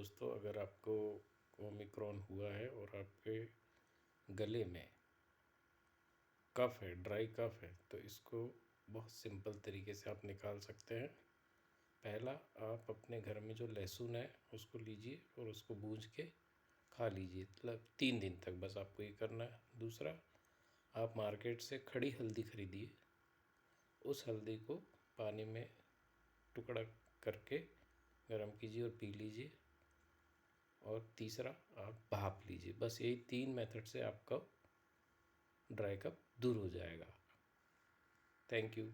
दोस्तों, अगर आपको ओमिक्रॉन हुआ है और आपके गले में कफ है, ड्राई कफ है, तो इसको बहुत सिंपल तरीके से आप निकाल सकते हैं। पहला, आप अपने घर में जो लहसुन है उसको लीजिए और उसको भून के खा लीजिए, मतलब 3 दिन तक बस आपको ये करना है। दूसरा, आप मार्केट से खड़ी हल्दी खरीदिए, उस हल्दी को पानी में टुकड़ा करके गर्म कीजिए और पी लीजिए। और तीसरा, आप भाप लीजिए। बस यही 3 मेथड से आपका ड्राई कफ दूर हो जाएगा। Thank you.